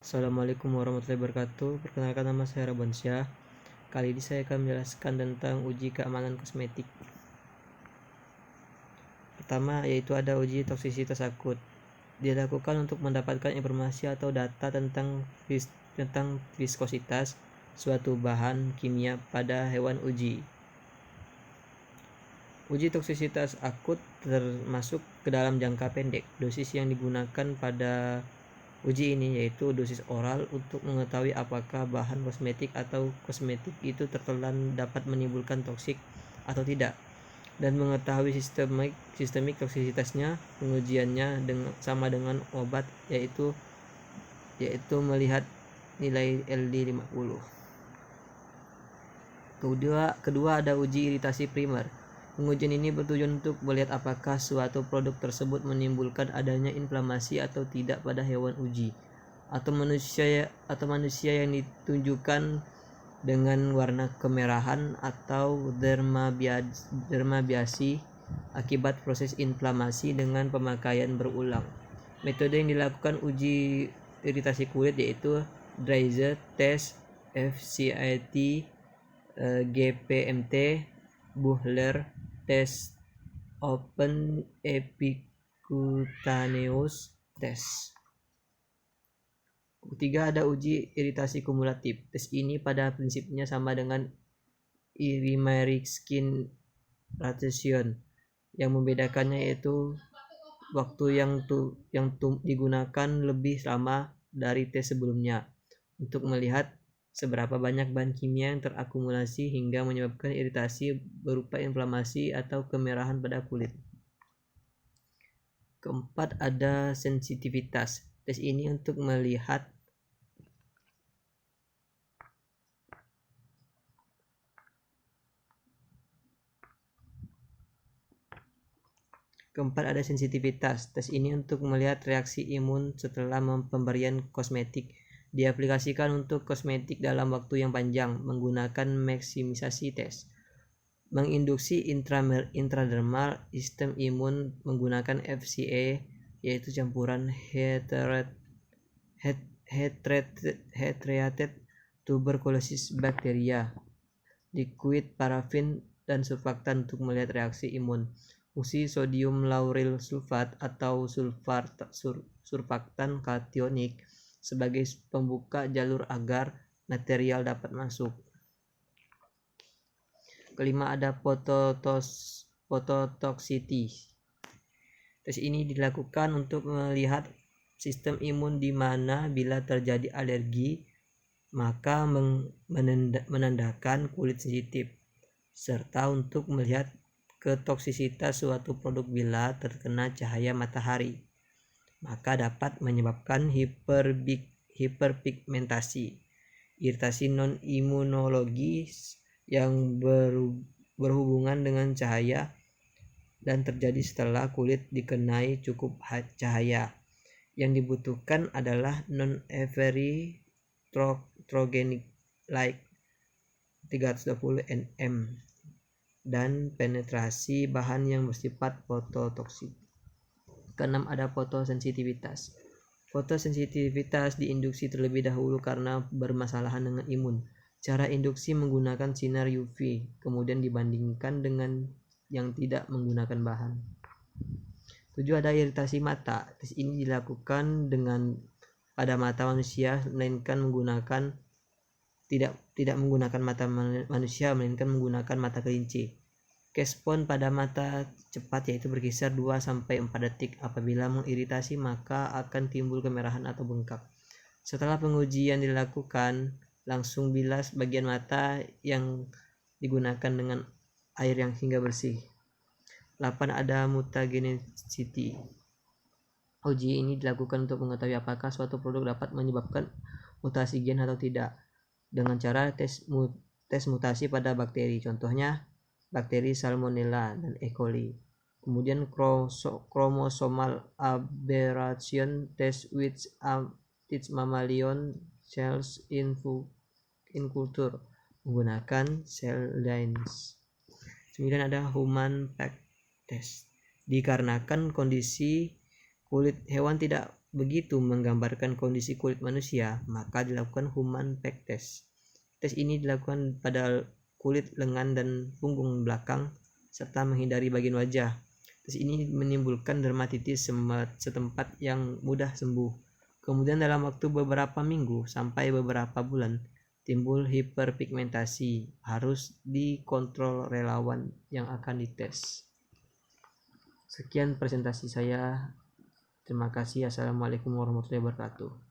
Assalamualaikum warahmatullahi wabarakatuh. Perkenalkan, nama saya Rabansyah. Kali ini saya akan menjelaskan tentang uji keamanan kosmetik. Pertama yaitu ada uji toksisitas akut. Dilakukan untuk mendapatkan informasi atau data tentang viskositas suatu bahan kimia pada hewan uji. Uji toksisitas akut termasuk ke dalam jangka pendek. Dosis yang digunakan pada uji ini yaitu dosis oral untuk mengetahui apakah bahan kosmetik atau kosmetik itu tertelan dapat menimbulkan toksik atau tidak, dan mengetahui sistemik toksisitasnya. Pengujiannya sama dengan obat, yaitu melihat nilai LD50. Kedua ada uji iritasi primer. Pengujian ini bertujuan untuk melihat apakah suatu produk tersebut menimbulkan adanya inflamasi atau tidak pada hewan uji atau manusia yang ditunjukkan dengan warna kemerahan atau dermabiasi akibat proses inflamasi dengan pemakaian berulang. Metode yang dilakukan uji iritasi kulit yaitu Dreiser test, FCIT, GPMT, Buchler test, Open Epicutaneous test. Ketiga ada uji iritasi kumulatif. Tes ini pada prinsipnya sama dengan Irrimarik skin rotation. Yang membedakannya yaitu waktu yang digunakan lebih lama dari tes sebelumnya untuk melihat seberapa banyak bahan kimia yang terakumulasi hingga menyebabkan iritasi berupa inflamasi atau kemerahan pada kulit. Keempat ada sensitivitas. Tes ini untuk melihat reaksi imun setelah pemberian kosmetik. Diaplikasikan untuk kosmetik dalam waktu yang panjang menggunakan maksimisasi tes. Menginduksi intradermal sistem imun menggunakan FCA, yaitu campuran heteratid tuberculosis bacteria, liquid parafin dan surfaktan untuk melihat reaksi imun. Fungsi sodium lauryl sulfat atau surfaktan kationik sebagai pembuka jalur agar material dapat masuk. Kelima ada phototoxicity. Tes ini dilakukan untuk melihat sistem imun di mana bila terjadi alergi maka menandakan kulit sensitif, serta untuk melihat ketoksisitas suatu produk bila terkena cahaya matahari, maka dapat menyebabkan hiperpigmentasi. Iritasi non-imunologis yang berhubungan dengan cahaya dan terjadi setelah kulit dikenai cukup cahaya. Yang dibutuhkan adalah non-erythrogenic light 320 nm dan penetrasi bahan yang bersifat fototoksik. Keenam ada fotosensitivitas. Fotosensitivitas diinduksi terlebih dahulu karena bermasalahan dengan imun. Cara induksi menggunakan sinar UV, kemudian dibandingkan dengan yang tidak menggunakan bahan. 7 ada iritasi mata. Tes ini dilakukan pada mata manusia melainkan tidak menggunakan mata manusia melainkan menggunakan mata kelinci. Respon pada mata cepat yaitu berkisar 2-4 detik. Apabila mengiritasi maka akan timbul kemerahan atau bengkak. Setelah pengujian dilakukan, langsung bilas bagian mata yang digunakan dengan air yang hingga bersih. 8 ada mutagenicity. Uji ini dilakukan untuk mengetahui apakah suatu produk dapat menyebabkan mutasi gen atau tidak dengan cara tes mutasi pada bakteri, contohnya bakteri Salmonella dan E. coli. Kemudian chromosomal aberration test which teach mammalian cells in culture menggunakan cell lines. 9 ada human pack test. Dikarenakan kondisi kulit hewan tidak begitu menggambarkan kondisi kulit manusia, maka dilakukan human pack test. Tes ini dilakukan pada kulit lengan dan punggung belakang serta menghindari bagian wajah. Tes ini menimbulkan dermatitis setempat yang mudah sembuh. Kemudian dalam waktu beberapa minggu sampai beberapa bulan timbul hiperpigmentasi, harus dikontrol relawan yang akan dites. Sekian presentasi saya. Terima kasih. Assalamualaikum warahmatullahi wabarakatuh.